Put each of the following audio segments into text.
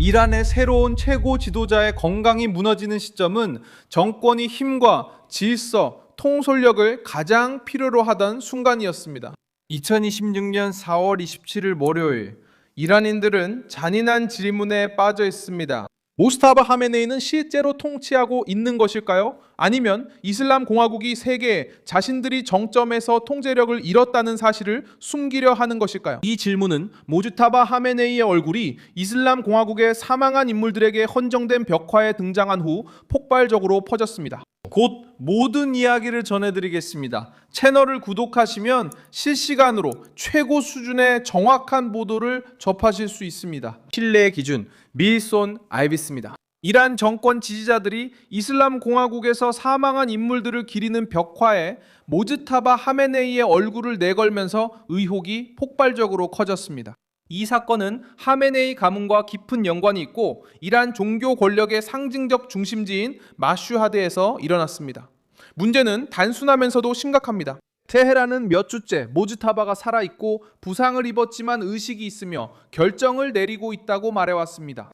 이란의 새로운 최고 지도자의 건강이 무너지는 시점은 정권이 힘과 질서, 통솔력을 가장 필요로 하던 순간이었습니다. 2026년 4월 27일 월요일, 이란인들은 잔인한 질문에 빠져 있습니다. 모스타바 하메네이는 실제로 통치하고 있는 것일까요? 아니면 이슬람 공화국이 세계에 자신들이 정점에서 통제력을 잃었다는 사실을 숨기려 하는 것일까요? 이 질문은 모주타바 하메네이의 얼굴이 이슬람 공화국의 사망한 인물들에게 헌정된 벽화에 등장한 후 폭발적으로 퍼졌습니다. 곧 모든 이야기를 전해드리겠습니다. 채널을 구독하시면 실시간으로 최고 수준의 정확한 보도를 접하실 수 있습니다. 신뢰의 기준 밀손 아이비스입니다. 이란 정권 지지자들이 이슬람 공화국에서 사망한 인물들을 기리는 벽화에 모즈타바 하메네이의 얼굴을 내걸면서 의혹이 폭발적으로 커졌습니다. 이 사건은 하메네이 가문과 깊은 연관이 있고 이란 종교 권력의 상징적 중심지인 마슈하드에서 일어났습니다. 문제는 단순하면서도 심각합니다. 테헤란은 몇 주째 모즈타바가 살아있고 부상을 입었지만 의식이 있으며 결정을 내리고 있다고 말해왔습니다.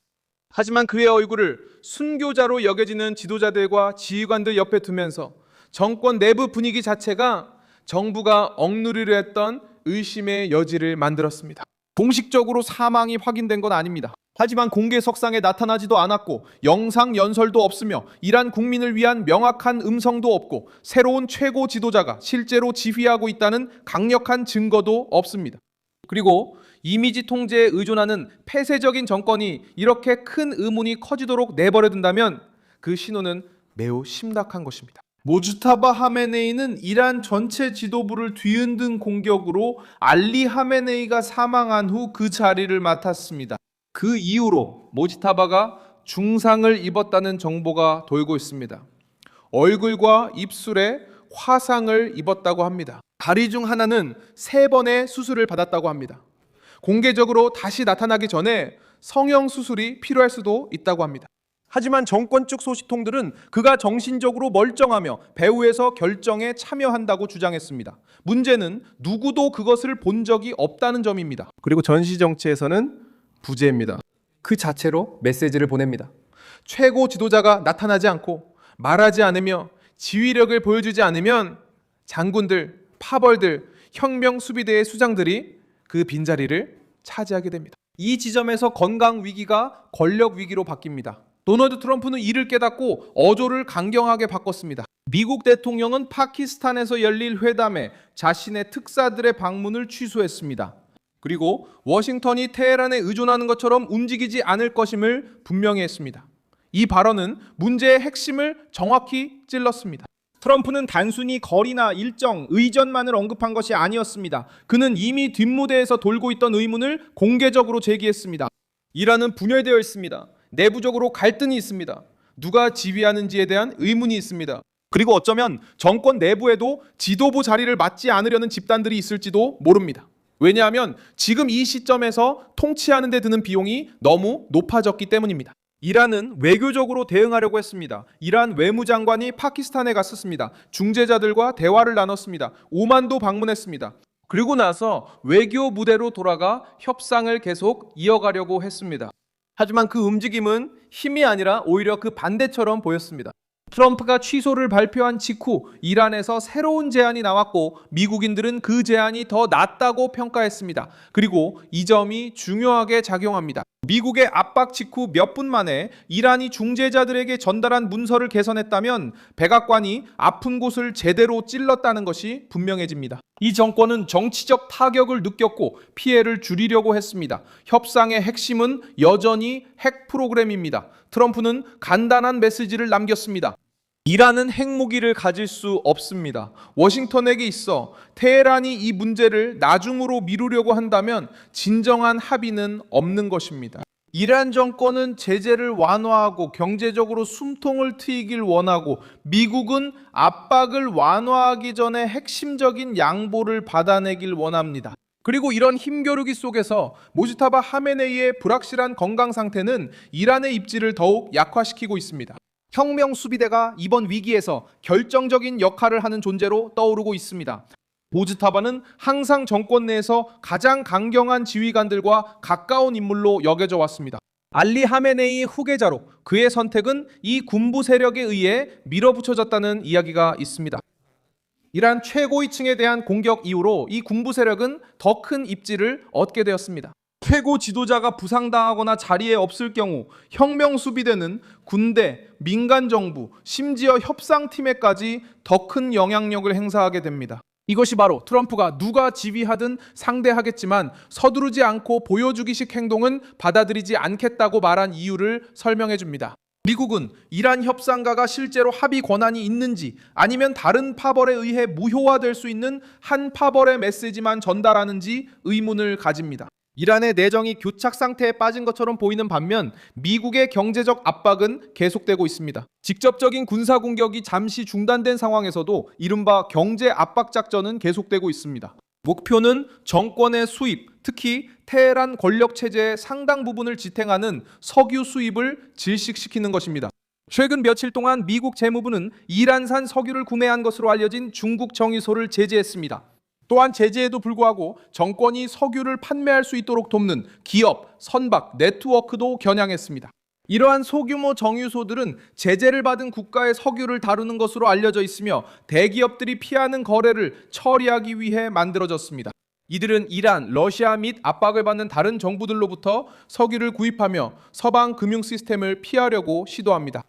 하지만 그의 얼굴을 순교자로 여겨지는 지도자들과 지휘관들 옆에 두면서 정권 내부 분위기 자체가 정부가 억누르려 했던 의심의 여지를 만들었습니다. 공식적으로 사망이 확인된 건 아닙니다. 하지만 공개석상에 나타나지도 않았고 영상 연설도 없으며 이란 국민을 위한 명확한 음성도 없고 새로운 최고 지도자가 실제로 지휘하고 있다는 강력한 증거도 없습니다. 그리고 이미지 통제에 의존하는 폐쇄적인 정권이 이렇게 큰 의문이 커지도록 내버려 둔다면 그 신호는 매우 심각한 것입니다. 모주타바 하메네이는 이란 전체 지도부를 뒤흔든 공격으로 알리 하메네이가 사망한 후 그 자리를 맡았습니다. 그 이후로 모지타바가 중상을 입었다는 정보가 돌고 있습니다. 얼굴과 입술에 화상을 입었다고 합니다. 다리 중 하나는 3번의 수술을 받았다고 합니다. 공개적으로 다시 나타나기 전에 성형 수술이 필요할 수도 있다고 합니다. 하지만 정권 측 소식통들은 그가 정신적으로 멀쩡하며 배후에서 결정에 참여한다고 주장했습니다. 문제는 누구도 그것을 본 적이 없다는 점입니다. 그리고 전시 정치에서는 부재입니다. 그 자체로 메시지를 보냅니다. 최고 지도자가 나타나지 않고 말하지 않으며 지휘력을 보여주지 않으면 장군들, 파벌들, 혁명 수비대의 수장들이 그 빈자리를 차지하게 됩니다. 이 지점에서 건강 위기가 권력 위기로 바뀝니다. 도널드 트럼프는 이를 깨닫고 어조를 강경하게 바꿨습니다. 미국 대통령은 파키스탄에서 열릴 회담에 자신의 특사들의 방문을 취소했습니다. 그리고 워싱턴이 테헤란에 의존하는 것처럼 움직이지 않을 것임을 분명히 했습니다. 이 발언은 문제의 핵심을 정확히 찔렀습니다. 트럼프는 단순히 거리나 일정, 의전만을 언급한 것이 아니었습니다. 그는 이미 뒷무대에서 돌고 있던 의문을 공개적으로 제기했습니다. 이란은 분열되어 있습니다. 내부적으로 갈등이 있습니다. 누가 지휘하는지에 대한 의문이 있습니다. 그리고 어쩌면 정권 내부에도 지도부 자리를 맡지 않으려는 집단들이 있을지도 모릅니다. 왜냐하면 지금 이 시점에서 통치하는 데 드는 비용이 너무 높아졌기 때문입니다. 이란은 외교적으로 대응하려고 했습니다. 이란 외무장관이 파키스탄에 갔었습니다. 중재자들과 대화를 나눴습니다. 오만도 방문했습니다. 그리고 나서 외교 무대로 돌아가 협상을 계속 이어가려고 했습니다. 하지만 그 움직임은 힘이 아니라 오히려 그 반대처럼 보였습니다. 트럼프가 취소를 발표한 직후 이란에서 새로운 제안이 나왔고 미국인들은 그 제안이 더 낫다고 평가했습니다. 그리고 이 점이 중요하게 작용합니다. 미국의 압박 직후 몇 분 만에 이란이 중재자들에게 전달한 문서를 개선했다면 백악관이 아픈 곳을 제대로 찔렀다는 것이 분명해집니다. 이 정권은 정치적 타격을 느꼈고 피해를 줄이려고 했습니다. 협상의 핵심은 여전히 핵 프로그램입니다. 트럼프는 간단한 메시지를 남겼습니다. 이란은 핵무기를 가질 수 없습니다. 워싱턴에게 있어 테헤란이 이 문제를 나중으로 미루려고 한다면 진정한 합의는 없는 것입니다. 이란 정권은 제재를 완화하고 경제적으로 숨통을 트이길 원하고 미국은 압박을 완화하기 전에 핵심적인 양보를 받아내길 원합니다. 그리고 이런 힘겨루기 속에서 모지타바 하메네이의 불확실한 건강 상태는 이란의 입지를 더욱 약화시키고 있습니다. 혁명 수비대가 이번 위기에서 결정적인 역할을 하는 존재로 떠오르고 있습니다. 모즈타바는 항상 정권 내에서 가장 강경한 지휘관들과 가까운 인물로 여겨져 왔습니다. 알리 하메네이의 후계자로 그의 선택은 이 군부 세력에 의해 밀어붙여졌다는 이야기가 있습니다. 이란 최고위층에 대한 공격 이후로 이 군부 세력은 더 큰 입지를 얻게 되었습니다. 최고 지도자가 부상당하거나 자리에 없을 경우 혁명 수비대는 군대, 민간 정부, 심지어 협상팀에까지 더 큰 영향력을 행사하게 됩니다. 이것이 바로 트럼프가 누가 지휘하든 상대하겠지만 서두르지 않고 보여주기식 행동은 받아들이지 않겠다고 말한 이유를 설명해 줍니다. 미국은 이란 협상가가 실제로 합의 권한이 있는지 아니면 다른 파벌에 의해 무효화될 수 있는 한 파벌의 메시지만 전달하는지 의문을 가집니다. 이란의 내정이 교착 상태에 빠진 것처럼 보이는 반면 미국의 경제적 압박은 계속되고 있습니다. 직접적인 군사 공격이 잠시 중단된 상황에서도 이른바 경제 압박 작전은 계속되고 있습니다. 목표는 정권의 수입, 특히 테헤란 권력 체제의 상당 부분을 지탱하는 석유 수입을 질식시키는 것입니다. 최근 며칠 동안 미국 재무부는 이란산 석유를 구매한 것으로 알려진 중국 정유소를 제재했습니다. 또한 제재에도 불구하고 정권이 석유를 판매할 수 있도록 돕는 기업, 선박, 네트워크도 겨냥했습니다. 이러한 소규모 정유소들은 제재를 받은 국가의 석유를 다루는 것으로 알려져 있으며 대기업들이 피하는 거래를 처리하기 위해 만들어졌습니다. 이들은 이란, 러시아 및 압박을 받는 다른 정부들로부터 석유를 구입하며 서방 금융 시스템을 피하려고 시도합니다.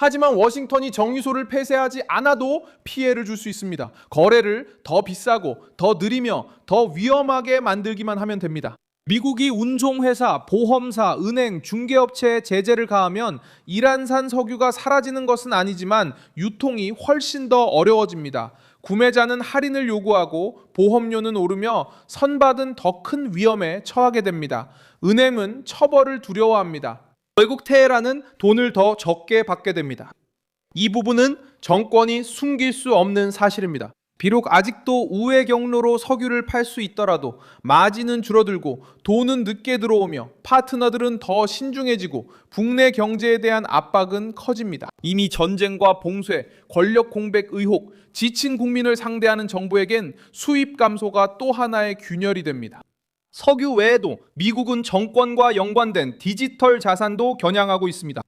하지만 워싱턴이 정유소를 폐쇄하지 않아도 피해를 줄 수 있습니다. 거래를 더 비싸고 더 느리며 더 위험하게 만들기만 하면 됩니다. 미국이 운송회사, 보험사, 은행, 중개업체에 제재를 가하면 이란산 석유가 사라지는 것은 아니지만 유통이 훨씬 더 어려워집니다. 구매자는 할인을 요구하고 보험료는 오르며 선박은 더 큰 위험에 처하게 됩니다. 은행은 처벌을 두려워합니다. 결국 테헤란은 돈을 더 적게 받게 됩니다. 이 부분은 정권이 숨길 수 없는 사실입니다. 비록 아직도 우회 경로로 석유를 팔 수 있더라도 마진은 줄어들고 돈은 늦게 들어오며 파트너들은 더 신중해지고 국내 경제에 대한 압박은 커집니다. 이미 전쟁과 봉쇄, 권력 공백 의혹, 지친 국민을 상대하는 정부에겐 수입 감소가 또 하나의 균열이 됩니다. 석유 외에도 미국은 정권과 연관된 디지털 자산도 겨냥하고 있습니다.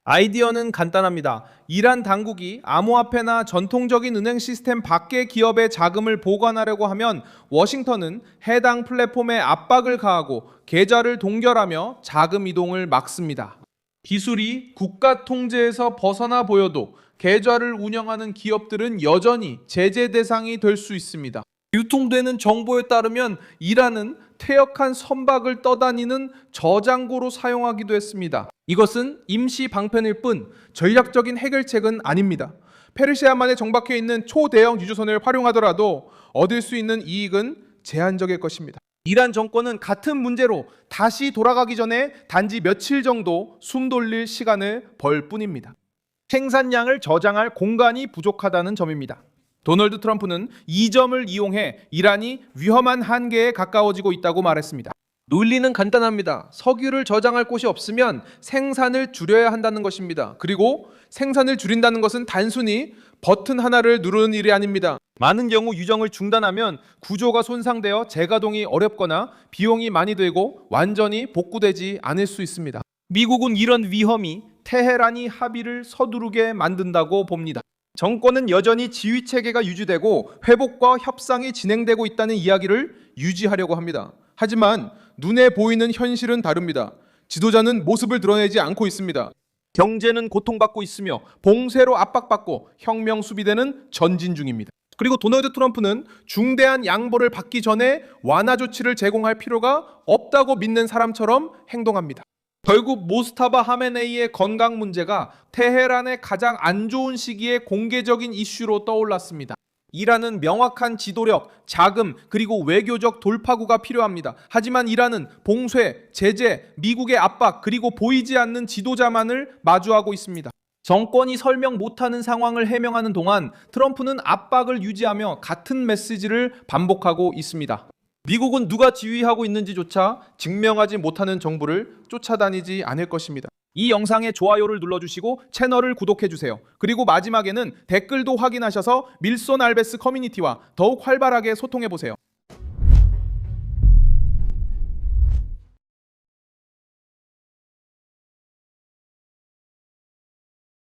아이디어는 간단합니다. 이란 당국이 암호화폐나 전통적인 은행 시스템 밖의 기업의 자금을 보관하려고 하면 워싱턴은 해당 플랫폼에 압박을 가하고 계좌를 동결하며 자금 이동을 막습니다. 기술이 국가 통제에서 벗어나 보여도 계좌를 운영하는 기업들은 여전히 제재 대상이 될 수 있습니다. 유통되는 정보에 따르면 이란은 퇴역한 선박을 떠다니는 저장고로 사용하기도 했습니다. 이것은 임시 방편일 뿐 전략적인 해결책은 아닙니다. 페르시아만에 정박해 있는 초대형 유조선을 활용하더라도 얻을 수 있는 이익은 제한적일 것입니다. 이란 정권은 같은 문제로 다시 돌아가기 전에 단지 며칠 정도 숨 돌릴 시간을 벌 뿐입니다. 생산량을 저장할 공간이 부족하다는 점입니다. 도널드 트럼프는 이 점을 이용해 이란이 위험한 한계에 가까워지고 있다고 말했습니다. 논리는 간단합니다. 석유를 저장할 곳이 없으면 생산을 줄여야 한다는 것입니다. 그리고 생산을 줄인다는 것은 단순히 버튼 하나를 누르는 일이 아닙니다. 많은 경우 유정을 중단하면 구조가 손상되어 재가동이 어렵거나 비용이 많이 들고 완전히 복구되지 않을 수 있습니다. 미국은 이런 위험이 테헤란이 합의를 서두르게 만든다고 봅니다. 정권은 여전히 지휘 체계가 유지되고 회복과 협상이 진행되고 있다는 이야기를 유지하려고 합니다. 하지만 눈에 보이는 현실은 다릅니다. 지도자는 모습을 드러내지 않고 있습니다. 경제는 고통받고 있으며 봉쇄로 압박받고 혁명 수비대는 전진 중입니다. 그리고 도널드 트럼프는 중대한 양보를 받기 전에 완화 조치를 제공할 필요가 없다고 믿는 사람처럼 행동합니다. 결국 모스타바 하메네이의 건강 문제가 테헤란의 가장 안 좋은 시기에 공개적인 이슈로 떠올랐습니다. 이란은 명확한 지도력, 자금, 그리고 외교적 돌파구가 필요합니다. 하지만 이란은 봉쇄, 제재, 미국의 압박, 그리고 보이지 않는 지도자만을 마주하고 있습니다. 정권이 설명 못하는 상황을 해명하는 동안 트럼프는 압박을 유지하며 같은 메시지를 반복하고 있습니다. 미국은 누가 지휘하고 있는지조차 증명하지 못하는 정부를 쫓아다니지 않을 것입니다. 이 영상에 좋아요를 눌러주시고 채널을 구독해주세요. 그리고 마지막에는 댓글도 확인하셔서 밀손 알베스 커뮤니티와 더욱 활발하게 소통해보세요.